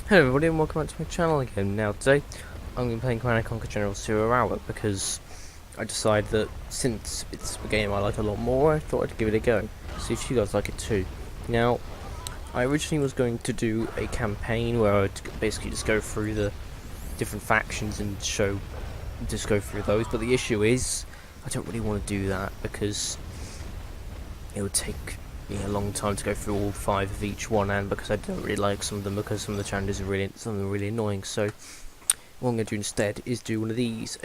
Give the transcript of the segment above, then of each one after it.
Hello everybody and welcome back to my channel again. Now today I'm going to be playing Command & Conquer General Zero Hour because I decided that since it's a game I like a lot more, I thought I'd give it a go. See if you guys like it too. Now, I originally was going to do a campaign where I'd basically just go through the different factions and just go through those, but the issue is I don't really want to do that because it would take me a long time to go through all 5 of each one, and because I don't really like some of them, because some of the challenges are some of them are really annoying. So what I'm going to do instead is do one of these,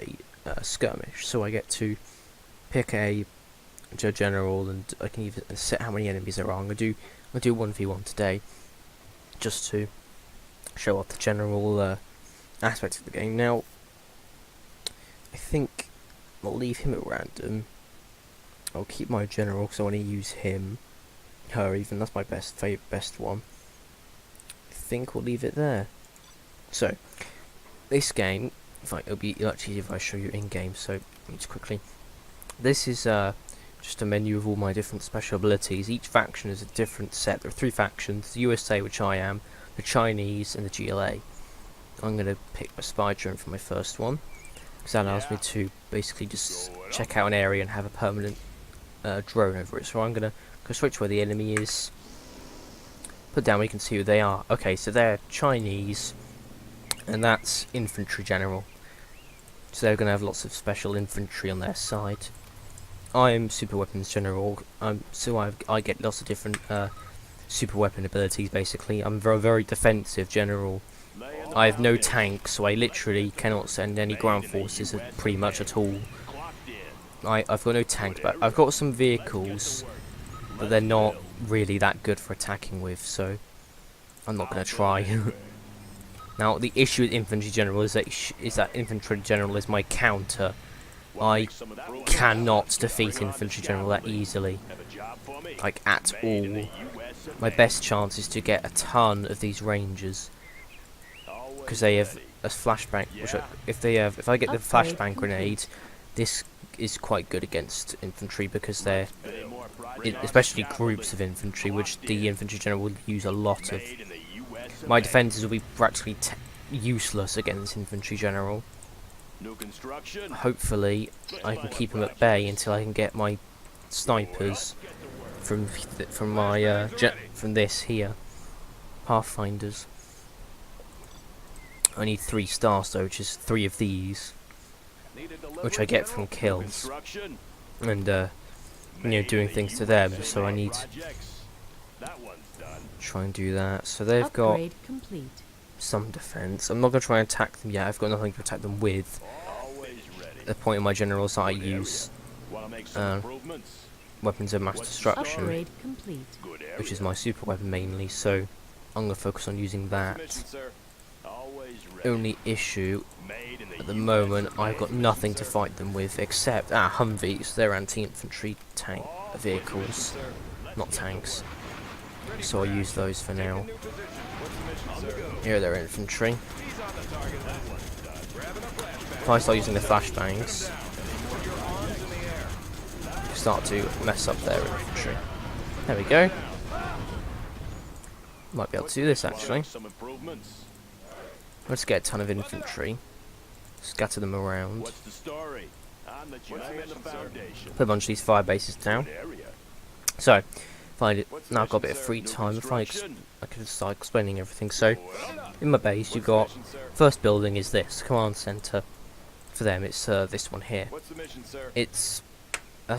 a skirmish. So I get to pick a general, and I can even set how many enemies there are. I'll do 1v1 today, just to show off the general aspect of the game. Now, I think I'll leave him at random. I'll keep my general because I want to use him. Her even, that's my best one. I think we'll leave it there. So this game, it'll be much easier if I show you in game. So just quickly, this is just a menu of all my different special abilities. Each faction is a different set. There are 3 factions: the USA, which I am, the Chinese, and the GLA. I'm going to pick my spy drone for my first one because that allows me to basically just check out an area and have a permanent drone over it. So I'm going to go switch where the enemy is, put down where you can see who they are. Okay, so they're Chinese, and that's infantry general. So they're going to have lots of special infantry on their side. I'm super weapons general, so I get lots of different super weapon abilities basically. I'm very defensive general. I have no tanks, so I literally cannot send any ground forces pretty much at all. I've got no tanks, but I've got some vehicles, but they're not really that good for attacking with, so I'm not going to try. Now, the issue with infantry general is that infantry general is my counter. I cannot defeat infantry general that easily, like at all. My best chance is to get a ton of these rangers, because they have a flashbang. If I get the flashbang grenade, this is quite good against infantry because they're especially groups of infantry, which the infantry general will use a lot of. My defences will be practically useless against infantry general. Hopefully I can keep him at bay until I can get my snipers from this here, Pathfinders. I need 3 stars though, which is 3 of these, which I get from kills and doing things to them. So I need to try and do that. So they've got some defense. I'm not going to try and attack them yet. I've got nothing to attack them with. The point of my general is that I use weapons of mass destruction, which is my super weapon mainly. So I'm going to focus on using that. Only issue at the moment, I've got nothing to fight them with except Humvees. They're anti-infantry tank vehicles, not tanks. So I'll use those for now. Here they're infantry. If I start using the flashbangs, start to mess up their infantry. There we go. Might be able to do this actually. Let's get a ton of infantry, scatter them around, put a bunch of these fire bases down. So, now I've got a bit of free time, I can start explaining everything. So, in my base you've got, first building is this, command center. For them it's this one here. That's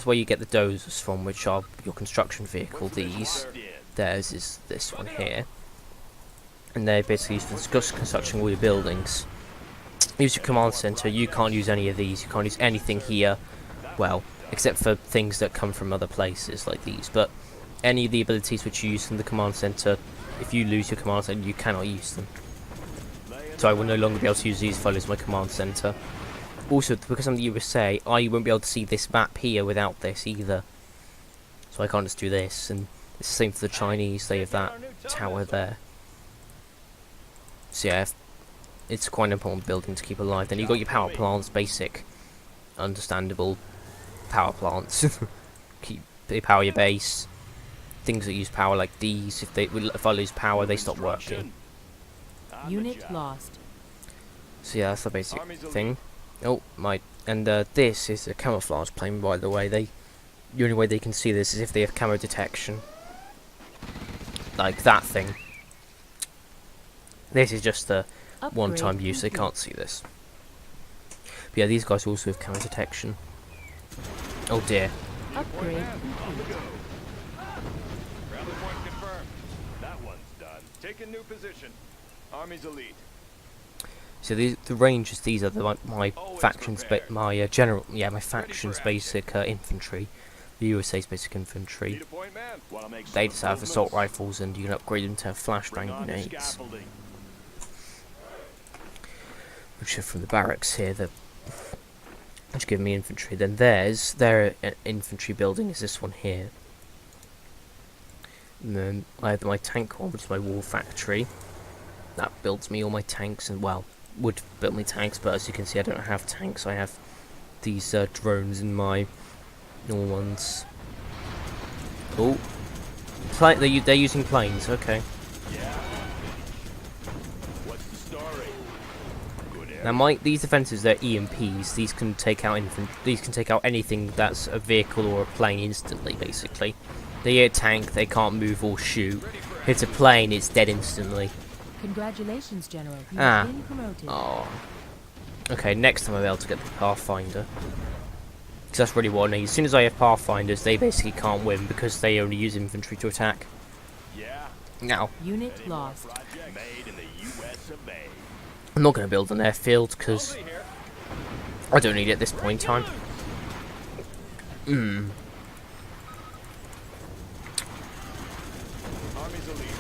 where you get the dozers from, which are your construction vehicle. Theirs is this one here. And they're basically used for constructing all your buildings. Use your command center. You can't use any of these. You can't use anything here. Well, except for things that come from other places like these. But any of the abilities which you use from the command center, if you lose your command center, you cannot use them. So I will no longer be able to use these if I lose my command center. Also, because I'm the USA, I won't be able to see this map here without this either. So I can't just do this. And it's the same for the Chinese. They have that tower there. So yeah, it's quite an important building to keep alive. Then you've got your power plants, basic, understandable power plants. They power your base. Things that use power like these, if I lose power, they stop working. Unit lost. So yeah, that's the basic thing. Oh my, and this is a camouflage plane, by the way. The only way they can see this is if they have camo detection, like that thing. This is just a one-time use. They can't see this. But yeah, these guys also have camo detection. Oh dear. Upgrade. Rally point confirmed. That one's done. Take a new position. Army's elite. So the Rangers, these are my factions, my my factions basic infantry. The USA's basic infantry. They just have assault rifles, and you can upgrade them to have flashbang grenades, which are from the barracks here. Which give me infantry. Then their infantry building is this one here. And then I have my tank one, which is my war factory. That builds me all my tanks, and well, would build me tanks, but as you can see I don't have tanks. I have these drones in my normal ones. Oh, they're using planes. Okay. What's the story? Now these defenses, they're EMPs. These can take out these can take out anything that's a vehicle or a plane instantly. Basically, they hit a tank, they can't move or shoot. Hit a plane, it's dead instantly. Congratulations, General. You have been promoted. Oh. Okay, next time I'll be able to get the Pathfinder. Because that's really what I need. As soon as I have Pathfinders, they basically can't win because they only use infantry to attack. Yeah. Now, Unit lost. Made in the US of A. I'm not going to build an airfield because I don't need it at this point in time. Army's elite.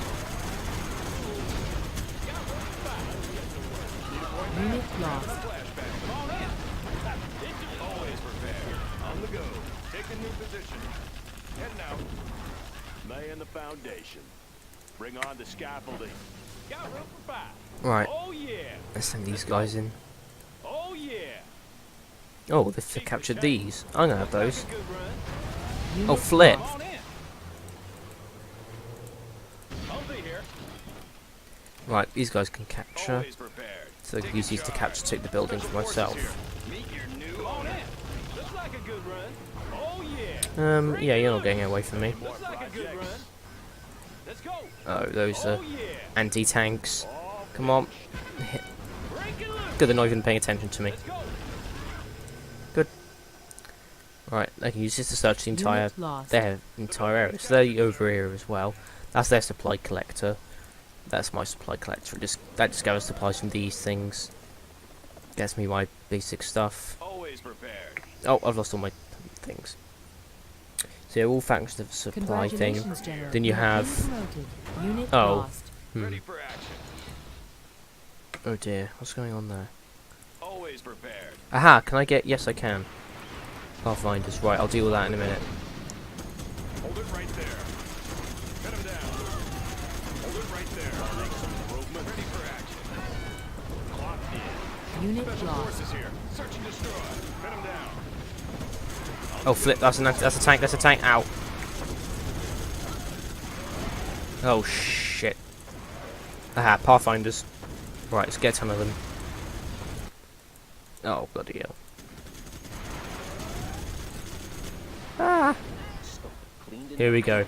Unit lost. Always prepared. On the go. Take a new position. Heading out. Laying the foundation. Bring on the scaffolding. Got room for 5. Right, Oh yeah. let's send these guys in. Oh yeah. Oh, they've captured these. I'm going to have those. Good run. Unit Oh, flip. lost. On in. I'll be here. Right, these guys can capture. Always prepared. So I can use these to capture, take the building for myself. Meet your new on in. Looks like a good run. Oh yeah. Yeah, you're not getting away from me. Looks like a good run. Let's go. Oh, those Oh yeah. anti-tanks. Come on. Break it loose. Good, they're not even paying attention to me. Let's go. Good. Right, I can use this to search the entire lost. their entire area. So they're over here as well. That's their supply collector. That's my supply collector. That just gathers supplies from these things. Gets me my basic stuff. Always prepared. Oh, I've lost all my things. So yeah, all factions have a supply thing. Congratulations, General. Then you have. been promoted. Unit Oh. lost. Ready for action. Oh dear, what's going on there? Always prepared. Aha, can I get... Yes, I can. Pathfinders, right, I'll deal with that in a minute. Hold it right there. Cut him down. Hold it right there. I'll make some improvement. Ready for action. Clock in. Unit Special lost. forces here. Search and destroy. Cut him down. Oh, flip, that's a tank, that's a tank. Ow. Oh, shit. Aha, Pathfinders. Right, let's get 10 of them. Oh, bloody hell. Ah! Here we go.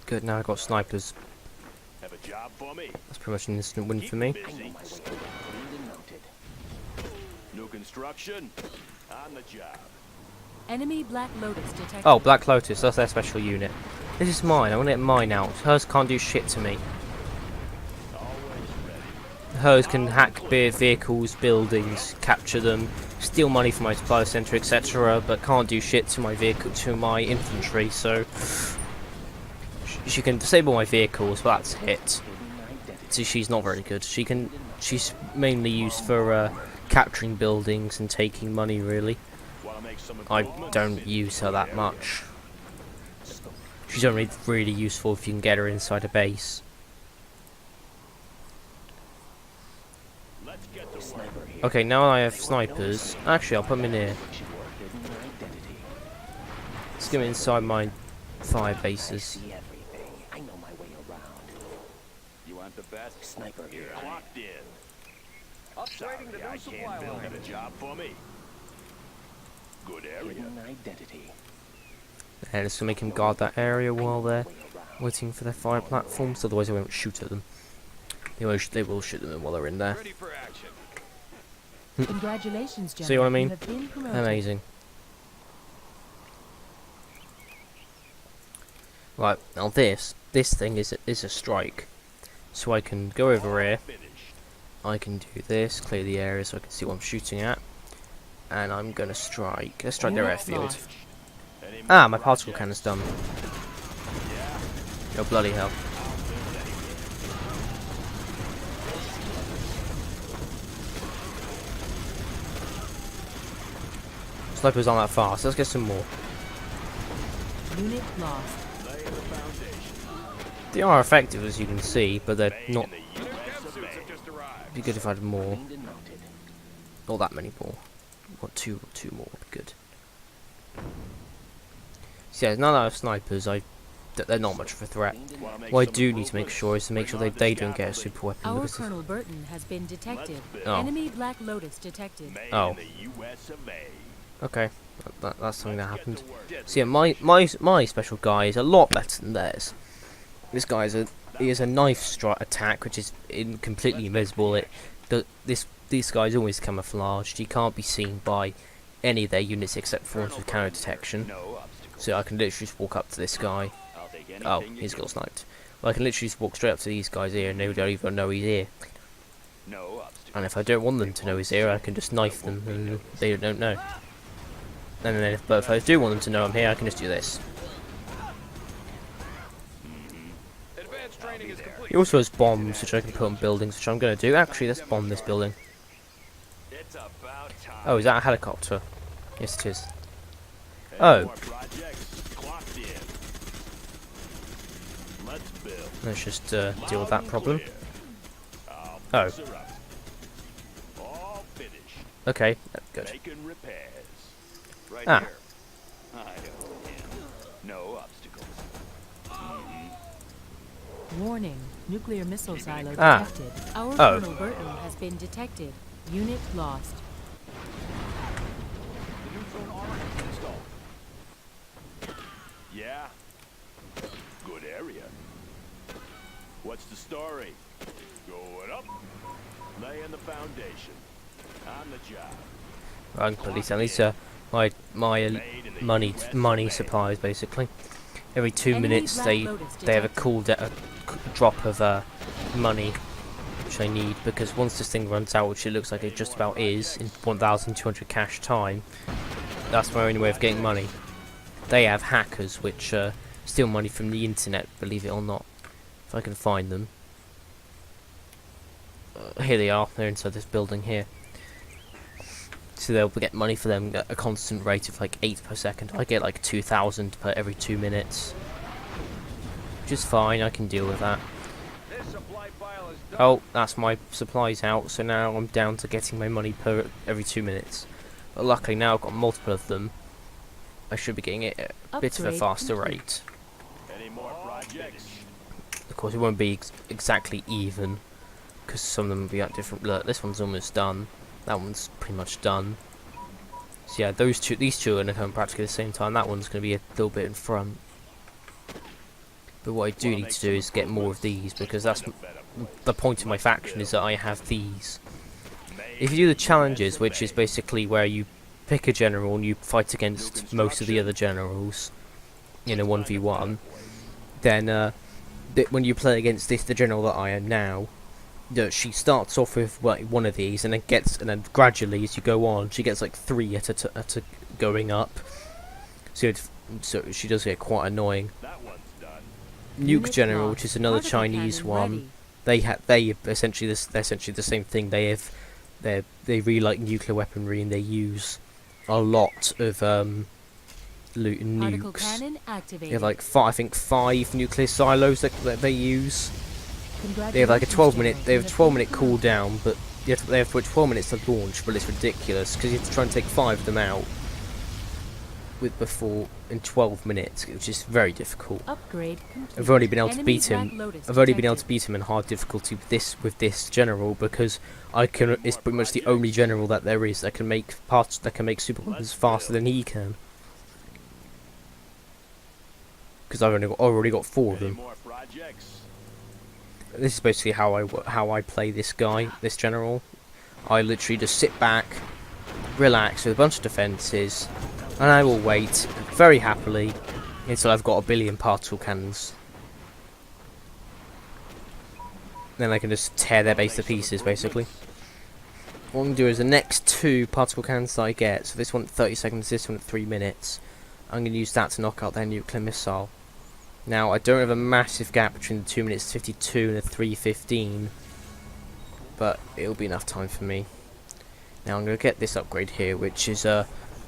Good, now I've got snipers. Have a job for me. That's pretty much an instant win for me. Busy. New construction. On the job. Enemy Black Lotus detected. Oh, Black Lotus, that's their special unit. This is mine, I want to get mine out. Hers can't do shit to me. Always ready. Hers can hack vehicles, buildings, capture them, steal money from my supply center, etc., but can't do shit to my vehicle, to my infantry, so... She can disable my vehicles, but that's it. So she's not very good. She's mainly used for capturing buildings and taking money, really. Wanna make some I improvements? don't use her that much. She's only really useful if you can get her inside a base. Let's get to work. Okay, now I have snipers. Actually, I'll put them in here. Let's get them inside my fire bases. I know my way around. You want the best? Sniper You're here. locked in. Upgrading the Sorry, I new supply can't build line. a job for me. Good area. Hidden identity. And it's gonna make him guard that area while they're waiting for their fire platforms. Otherwise, I won't shoot at them. They will shoot them while they're in there. Ready for action. Congratulations, General. See what I mean? You have been promoted. Amazing. Right, now this thing is a strike. So I can go over here, Finish. I can do this, clear the area so I can see what I'm shooting at. And I'm gonna strike. Let's strike their Unit airfield. lost. Any more Ah, my particle projects? cannon's done. Yeah. Oh bloody hell. Snipers aren't that fast, let's get some more. Unit lost. Laying the foundation. They are effective as you can see, but they're May not. in the US of A. Have just arrived. It'd be good if I had more. Cleaned and mounted. Not that many more. What, two more would be good. So yeah, now that I have snipers, they're not much of a threat. Cleaned and Wanna make What I some do need to make improvements? sure is to make sure Bring they, on they the don't get a scaffolding. super weapon Our because Colonel Burton has been detected. build. Oh. Enemy Black Lotus detected. May Oh. in the US of A. okay, that's something that Let's get happened. to work. So yeah, my special guy is a lot better than theirs. This guy is a knife strike attack, which is completely invisible. These guys always camouflaged. He can't be seen by any of their units except for ones with counter detection. No obstacles. So I can literally just walk up to this guy. I'll take Oh, anything you he's give got me. sniped. Well, I can literally just walk straight up to these guys here, and they don't even know he's here. No obstacles. And if I don't want them to know he's here, I can just knife them, and they don't know. And then, but if I do want them to know I'm here, I can just do this. Advanced training is complete. He also has bombs, which I can put on buildings, which I'm going to do. Actually, let's bomb this building. It's about time. Oh, is that a helicopter? Yes, it is. Any Oh. more projects? Clocked in. Let's build. Let's just deal with that Loud problem. and clear. I'll Oh. fix her up. All finished. Okay, good. Making repairs. Right Ah. here. I don't win. No obstacles. Warning. Nuclear missile silo Ah. detected. Our Oh. Colonel Burton has been detected. Unit lost. The neutron armor has been installed. Yeah. Good area. What's the story? Going up. Laying the foundation. On the job. I can put these down. These are my money supplies basically. Every 2 Enemy minutes Black they Lotus have a detected. drop of money, which I need because once this thing runs out, which it looks like it just about is in 1,200 cash time, that's my only way of getting money. They have hackers which steal money from the internet, believe it or not. If I can find them. Here they are. They're inside this building here. So they'll get money for them at a constant rate of like 8 per second. I get like 2,000 per every 2 minutes. Which is fine, I can deal with that. This supply file is done. Oh, that's my supplies out, so now I'm down to getting my money per every 2 minutes. But luckily now I've got multiple of them. I should be getting it at a bit of a Upgrade faster complete. rate. Any more projects? Of course it won't be exactly even, because some of them will be at different... Look, this one's almost done. That one's pretty much done. So yeah, these two are going to come practically at the same time. That one's going to be a little bit in front. But what I do need to do is get more of these, because that's the point of my faction, is that I have these. If you do the challenges, which is basically where you pick a general and you fight against most of the other generals in a 1v1, then when you play against the general that I am now, she starts off with one of these, and then gradually as you go on, she gets like 3 at a going up. So she does get quite annoying. That one's done. Nuke Unit General, lost. which is another Particle Chinese cannon one. ready. They're essentially the same thing. They really like nuclear weaponry, and they use a lot of Particle nukes. cannon They activated. have like I think 5 nuclear silos that they use. They have like a 12 minute. They have a 12-minute cooldown, but they have to wait 12 minutes to launch, but it's ridiculous because you have to try and take 5 of them out in 12 minutes, which is very difficult. Upgrade complete. I've already been able to Enemy beat him. Black Lotus I've already been able to detected. beat him in hard difficulty with this general because I can. It's pretty much the only general that there is that can make super weapons faster than he can. Because I've already got 4 of Any them. more projects? This is basically how I play this general. I literally just sit back, relax with a bunch of defences, and I will wait very happily until I've got a billion particle cannons. Then I can just tear their base to pieces, basically. What I'm going to do is the next 2 particle cannons that I get, so this one at 30 seconds, this one at 3 minutes, I'm going to use that to knock out their nuclear missile. Now, I don't have a massive gap between the 2 minutes 52 and the 3:15, but it'll be enough time for me. Now, I'm going to get this upgrade here, which is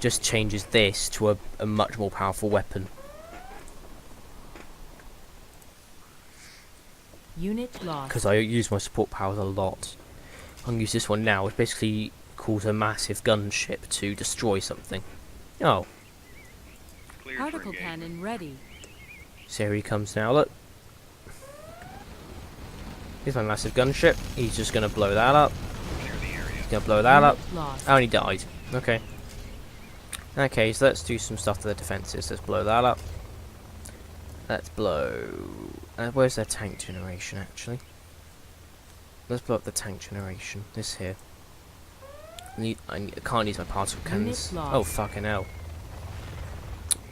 just changes this to a much more powerful weapon. Unit lost. Because I use my support powers a lot. I'm going to use this one now, which basically calls a massive gunship to destroy something. Oh, Particle cannon ready. so here he comes now, look. Here's my massive gunship. He's just going to blow that up. He's going to blow that up. Unit lost. Oh, and he died. Okay. Okay, so let's do some stuff to the defences. Let's blow that up. Let's blow... where's their tank generation, actually? Let's blow up the tank generation. This here. I can't use my particle cannons. lost. Oh, fucking hell.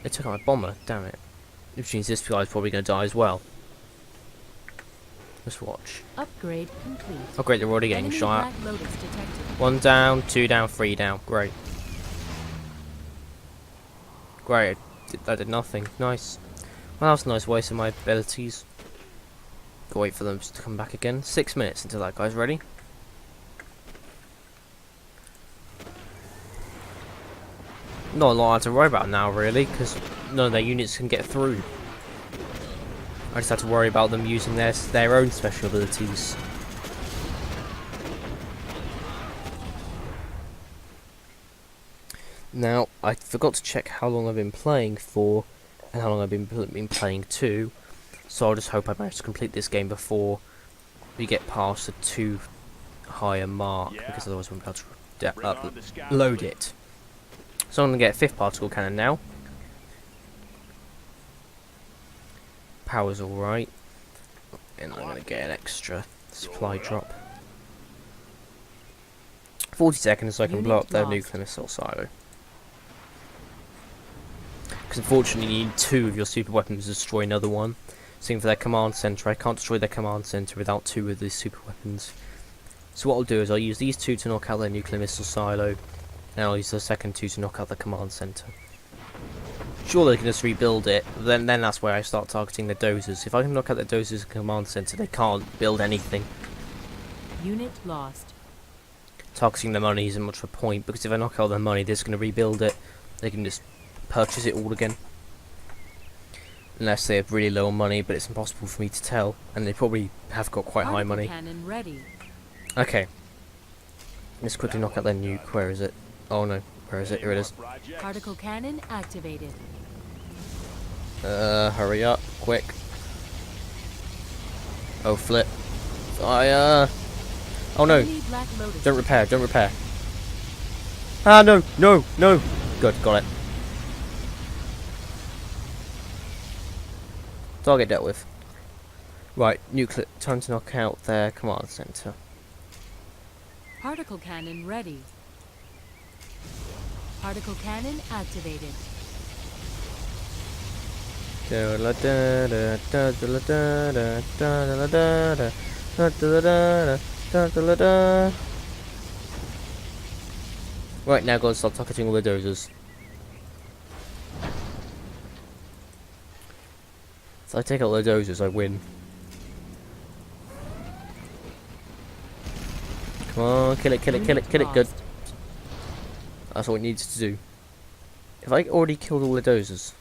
They took out my bomber. Damn it. Which means this guy's probably going to die as well. Let's watch. Upgrade complete. Oh, great, they're already getting Enemy shot at. Black Lotus detected. 1 down, 2 down, 3 down. Great. Great, I did nothing. Nice. Well, that was a nice waste of my abilities. Gotta wait for them to come back again. 6 minutes until that guy's ready. Not a lot to worry about now, really, because none of their units can get through. I just have to worry about them using their own special abilities. Now, I forgot to check how long I've been playing for, and how long I've been playing to, so I'll just hope I manage to complete this game before we get past the 2 higher mark, because otherwise I won't be able to load it. So I'm going to get a 5th particle cannon now. Power's alright. And I'm going to get an extra supply drop. 40 seconds so I can blow up their nuclear missile silo. Because unfortunately you need 2 of your super weapons to destroy another one. Same for their command center. I can't destroy their command center without 2 of these super weapons. So what I'll do is I'll use these 2 to knock out their nuclear missile silo. And I'll use the second 2 to knock out the command center. Sure, they can just rebuild it. Then that's where I start targeting the dozers. If I can knock out the dozers and command center, they can't build anything. Unit lost. Targeting the money isn't much of a point, because if I knock out their money, they're just going to rebuild it. They can just purchase it all again. Unless they have really low on money, but it's impossible for me to tell. And they probably have got quite high money. Cannon ready. Okay. Let's quickly knock out their nuke. Where is it? Oh no. Where is it? Here it is. Particle cannon activated. Hurry up. Quick. Oh, flip. Fire! Oh no. Enemy Black Lotus Don't repair. Don't repair. Ah, no. No. No. Good. Got it. Target dealt with. Right. Nuclear. Time to knock out their command center. Particle cannon ready. Particle cannon activated. Right, now gotta start targeting all the dozers. If I take out the dozers, I win. Come on, kill it, kill it, kill it, kill it, good. That's all it needs to do. If I already killed all the dozers,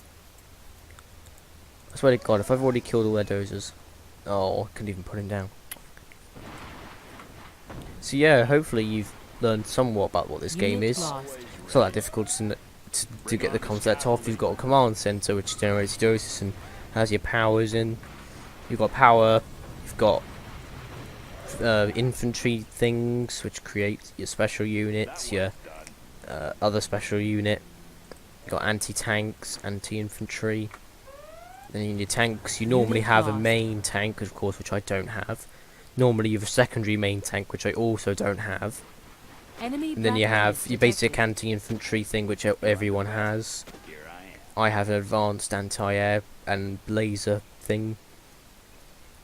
I swear to God, if I've already killed all their dozers, oh, I couldn't even put him down. So yeah, hopefully you've learned somewhat about what this game Unit is. lost. It's not that difficult to get the concept off. You've got a command center which generates doses and has your powers in. You've got power. You've got infantry things which create your special units, your other special unit. You've got anti-tanks, anti-infantry. Then in your tanks, you normally Unit have a lost. main tank, of course, which I don't have. Normally you have a secondary main tank, which I also don't have. Enemy And then you Black have Lotus your basic detected. anti-infantry thing, which everyone has. Here I am. I have an advanced anti-air and laser thing.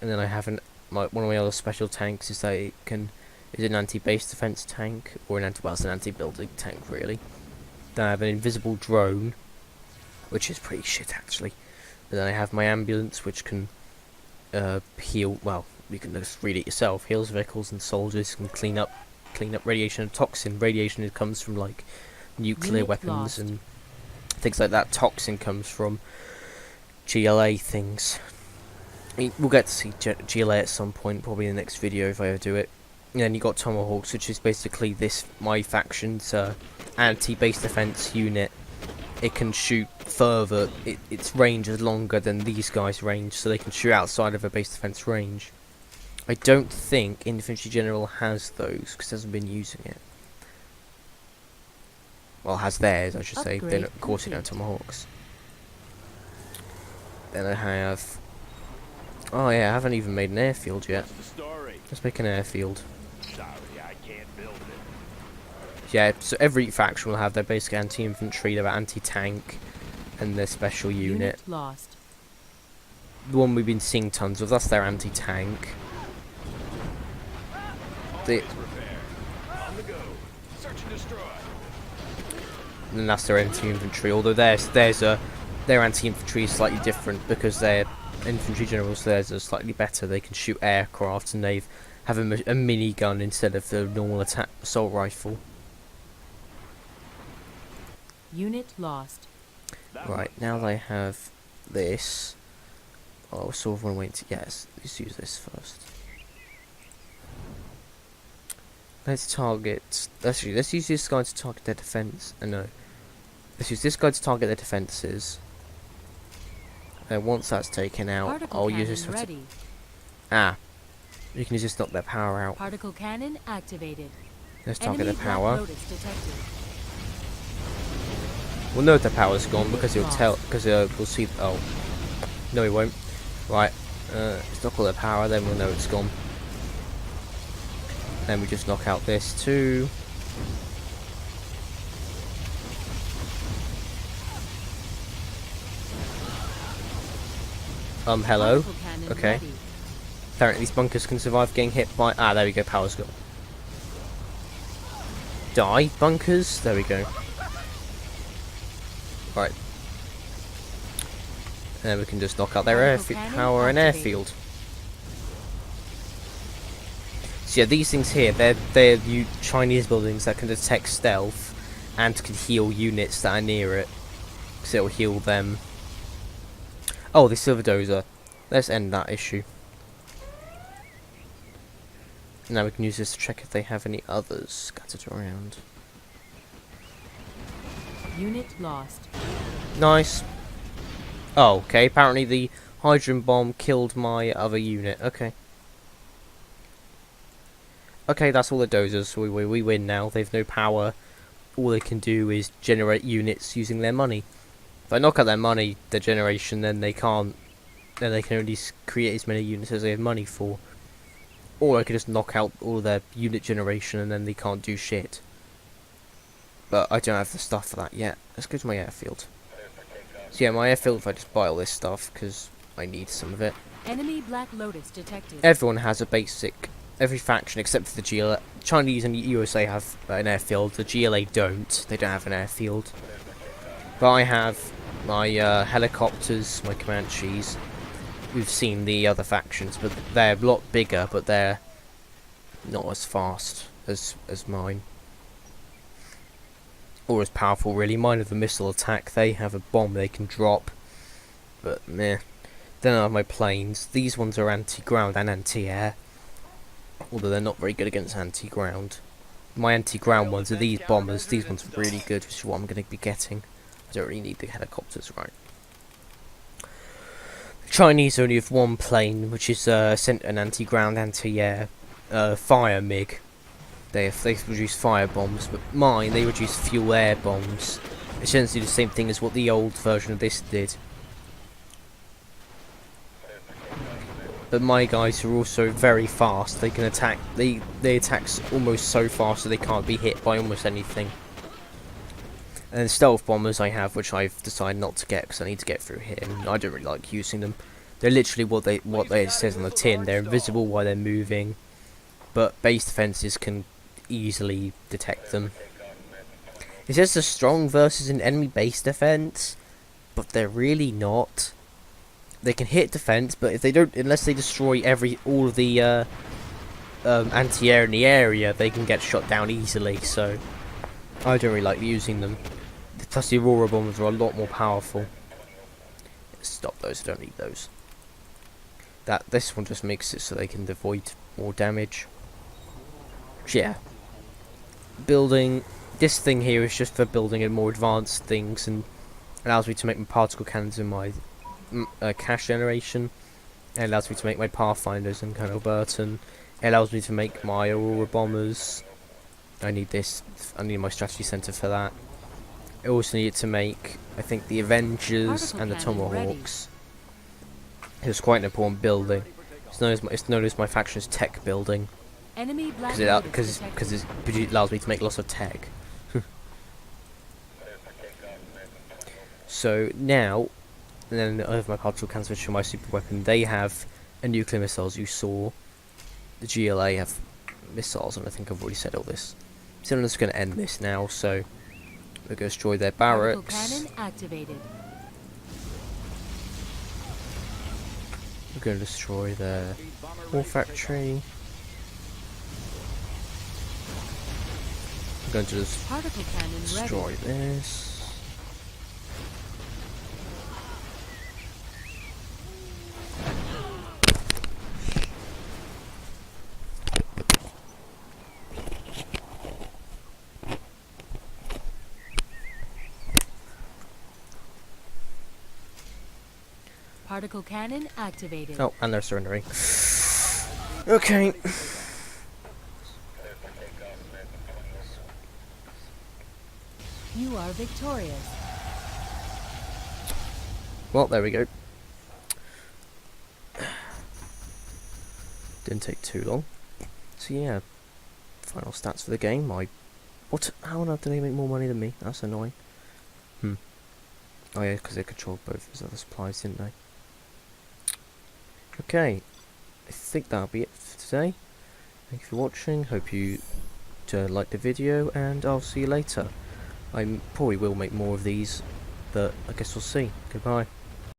And then I have one of my other special tanks is that it is an anti-base defense tank, or it's an anti-building tank really. Then I have an invisible drone, which is pretty shit actually. And then I have my ambulance, which can heal. Well, you can just read it yourself. Heals vehicles and soldiers, can clean up radiation and toxin. Radiation comes from like nuclear Unit weapons lost. and things like that. Toxin comes from GLA things. We'll get to see GLA at some point, probably in the next video if I ever do it. And then you got Tomahawks, which is basically my faction's anti-base defense unit. It can shoot further. Its range is longer than these guys' range, so they can shoot outside of a base defense range. I don't think Infantry General has those because it hasn't been using it. Well, has theirs, I should say. Then Upgrade of course you don't have complete. Tomahawks. Then I have. Oh yeah, I haven't even made an airfield yet. What's the story? Let's make an airfield. Sorry, I can't build it. Yeah, so every faction will have their basic anti-infantry, their anti-tank, and their special unit. Lost. The one we've been seeing tons of, that's their anti-tank. Always repair. On the go. Search and destroy. And then that's their anti-infantry, although their anti-infantry is slightly different because their infantry generals theirs are slightly better. They can shoot aircraft and they have a minigun instead of the normal assault rifle. Unit lost. That Right, one's now done. they have this. Oh, sort of want to wait to, yes, let's use this first. Let's use this guy to target their defense. No. Let's use this guy to target their defenses. And once that's taken out, Particle I'll cannon use this for ready. you can just knock their power out. Particle cannon activated. Let's target Enemy their Black power. Lotus detected. We'll know if their power's gone because we'll see. Oh, no, we won't. Right, let's knock all their power, then we'll know it's gone. Then we just knock out this too. Hello. Particle cannon Okay. ready. Apparently these bunkers can survive getting hit by. Ah, there we go. Power's gone. Die, bunkers. There we go. Right. And then we can just knock out their Particle cannon power and activated. airfield. So yeah, these things here, they're Chinese buildings that can detect stealth and can heal units that are near it. So it'll heal them. Oh, the silver dozer. Let's end that issue. Now we can use this to check if they have any others scattered around. Unit lost. Nice. Oh, okay. Apparently the hydrogen bomb killed my other unit. Okay. Okay, that's all the dozers. We win now. They've no power. All they can do is generate units using their money. If I knock out their money, their generation, then they can't. Then they can only create as many units as they have money for. Or I could just knock out all their unit generation, and then they can't do shit. But I don't have the stuff for that yet. Let's go to my airfield. So yeah, my airfield. If I just buy all this stuff, because I need some of it. Enemy Black Lotus detected. Everyone has a basic. Every faction except for the GLA. Chinese and USA have an airfield. The GLA don't. They don't have an airfield. But I have my helicopters, my Comanches. We've seen the other factions, but they're a lot bigger, but they're not as fast as mine. Or as powerful, really. Mine have a missile attack. They have a bomb they can drop. But meh. Then I have my planes. These ones are anti-ground and anti-air. Although they're not very good against anti-ground. My anti-ground ones are these bombers. These ones are really good, which is what I'm going to be getting. I don't really need the helicopters, right? The Chinese only have one plane, which is sent an anti-ground, anti-air fire MiG. They produce fire bombs, but mine, they produce fuel air bombs. Essentially the same thing as what the old version of this did. But my guys are also very fast. They can attack. They attack almost so fast that they can't be hit by almost anything. And then stealth bombers I have, which I've decided not to get because I need to get through here. And I don't really like using them. They're literally what it says on the tin. They're invisible while they're moving, but base defenses can easily detect them. It says they're strong versus an enemy base defense, but they're really not. They can hit defense, but if they don't, unless they destroy all of the anti-air in the area, they can get shot down easily. So I don't really like using them. Plus, the Aurora bombers are a lot more powerful. Stop those! I don't need those. This one just makes it so they can avoid more damage. Yeah. Building this thing here is just for building in more advanced things and allows me to make my particle cannons in my cash generation. It allows me to make my Pathfinders in Colonel Burton. It allows me to make my Aurora bombers. I need this. I need my strategy center for that. I also need it to make, I think, the Avengers Particle and the cannon ready. Tomahawks. It's quite an important building. It's known as my faction's tech building Enemy Black because it allows me to make lots of tech. So now, and then I have my particle cannons, which are my super weapon. They have a nuclear missiles. You saw the GLA have missiles, and I think I've already said all this. So I'm just going to end this now. So we're going to destroy their Particle barracks. cannon activated. We're going to destroy their war factory. We're going to just Particle cannon destroy ready. this. Particle cannon activated. Oh, and they're surrendering. Okay. You are victorious. Well, there we go. Didn't take too long. So yeah, final stats for the game. How on earth do they make more money than me? That's annoying. Oh yeah, because they controlled both his other supplies, didn't they? Okay, I think that'll be it for today. Thank you for watching. Hope you liked the video, and I'll see you later. I probably will make more of these, but I guess we'll see. Goodbye.